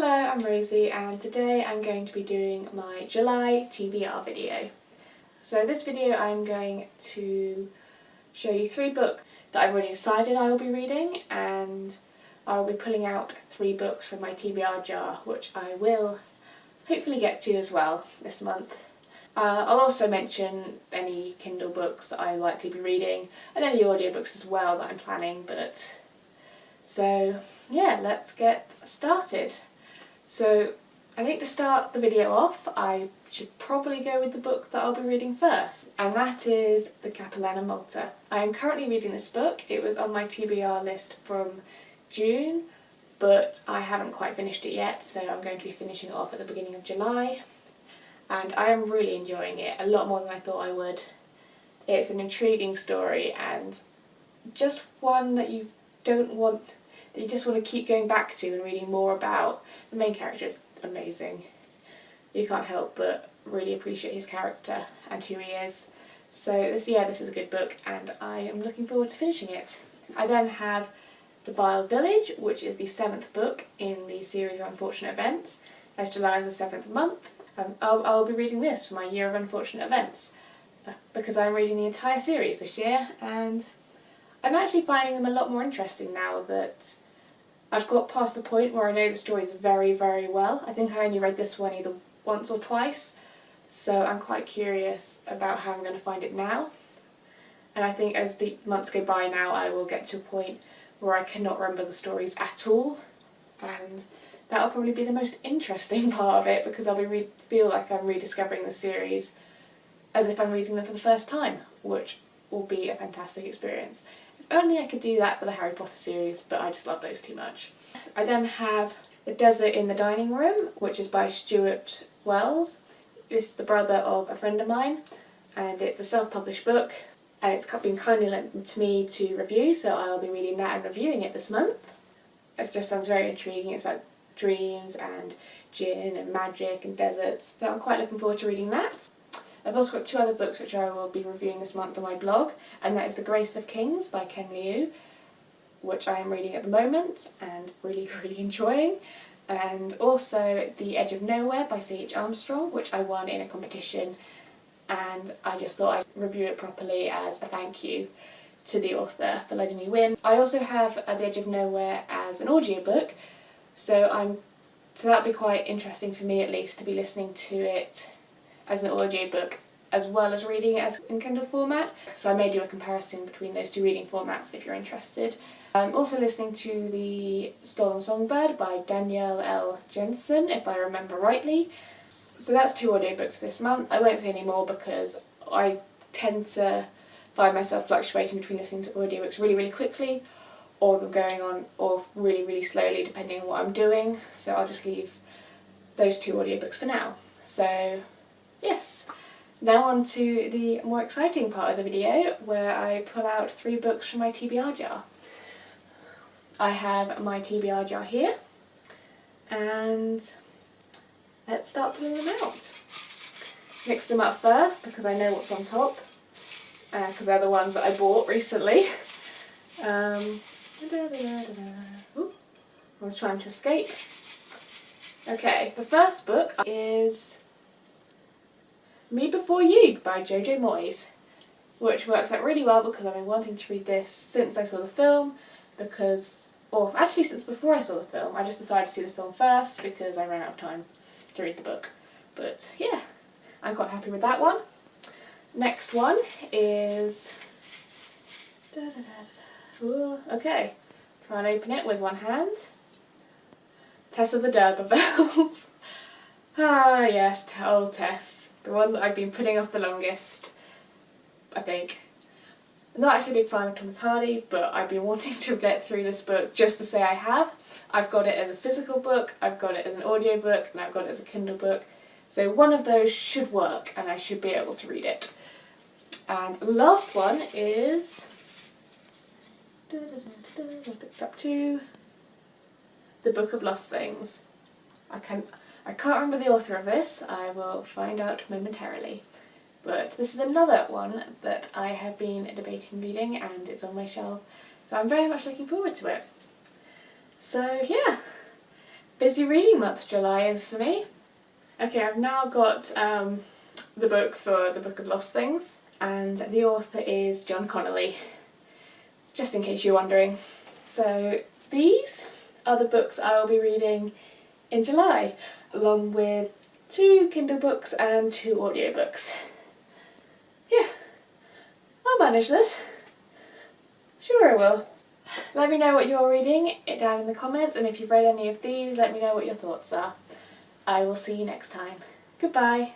Hello, I'm Rosie and today I'm going to be doing my July TBR video. So this video I'm going to show you 3 books that I've already decided I will be reading, and I will be pulling out 3 books from my TBR jar, which I will hopefully get to as well this month. I'll also mention any Kindle books that I'll likely be reading and any audiobooks as well that I'm planning, so yeah, let's get started. So I think to start the video off I should probably go with the book that I'll be reading first, and that is The Capilano Malta. I am currently reading this book. It was on my TBR list from June, but I haven't quite finished it yet, so I'm going to be finishing it off at the beginning of July, and I am really enjoying it, a lot more than I thought I would. It's an intriguing story and just one that you just want to keep going back to and reading more about. The main character is amazing. You can't help but really appreciate his character and who he is. So this is a good book and I am looking forward to finishing it. I then have The Bile Village, which is the 7th book in the series of Unfortunate Events, as July is the 7th month. I'll be reading this for my year of unfortunate events because I'm reading the entire series this year, and I'm actually finding them a lot more interesting now that I've got past the point where I know the stories very, very well. I think I only read this one either once or twice, so I'm quite curious about how I'm going to find it now. And I think as the months go by now I will get to a point where I cannot remember the stories at all, and that'll probably be the most interesting part of it because I'll feel like I'm rediscovering the series as if I'm reading them for the first time, which will be a fantastic experience. Only I could do that for the Harry Potter series, but I just love those too much. I then have The Desert in the Dining Room, which is by Stuart Wells. This is the brother of a friend of mine, and it's a self-published book, and it's been kindly lent to me to review, so I'll be reading that and reviewing it this month. It just sounds very intriguing. It's about dreams and gin and magic and deserts, so I'm quite looking forward to reading that. I've also got 2 other books which I will be reviewing this month on my blog, and that is The Grace of Kings by Ken Liu, which I am reading at the moment and really, really enjoying, and also The Edge of Nowhere by C.H. Armstrong, which I won in a competition, and I just thought I'd review it properly as a thank you to the author for letting me win. I also have The Edge of Nowhere as an audiobook, so that'll be quite interesting for me at least to be listening to it as an audiobook as well as reading it as in Kindle format, so I may do a comparison between those 2 reading formats if you're interested. I'm also listening to The Stolen Songbird by Danielle L. Jensen, if I remember rightly. So that's 2 audiobooks this month. I won't say any more because I tend to find myself fluctuating between listening to audiobooks really, really quickly or them going on or really, really slowly depending on what I'm doing, so I'll just leave those 2 audiobooks for now. So yes, now on to the more exciting part of the video where I pull out 3 books from my TBR jar. I have my TBR jar here, and let's start pulling them out. Mix them up first because I know what's on top, because they're the ones that I bought recently. Ooh, I was trying to escape. Okay, the first book is Me Before You by Jojo Moyes, which works out really well because I've been wanting to read this since I saw the film, or actually since before I saw the film. I just decided to see the film first because I ran out of time to read the book. But yeah, I'm quite happy with that one. Next one is... Ooh, okay, try and open it with one hand. Tess of the D'Urbervilles. Ah yes, old Tess. The one that I've been putting off the longest, I think. I'm not actually a big fan of Thomas Hardy, but I've been wanting to get through this book just to say I have. I've got it as a physical book, I've got it as an audiobook, and I've got it as a Kindle book. So one of those should work and I should be able to read it. And the last one is... I picked up 2. The Book of Lost Things. I can't remember the author of this, I will find out momentarily. But this is another one that I have been debating reading and it's on my shelf, so I'm very much looking forward to it. So yeah, busy reading month July is for me. Okay, I've now got the book for The Book of Lost Things, and the author is John Connolly, just in case you're wondering. So these are the books I will be reading in July, along with 2 Kindle books and 2 audiobooks. Yeah, I'll manage this. Sure I will. Let me know what you're reading it down in the comments, and if you've read any of these, let me know what your thoughts are. I will see you next time. Goodbye.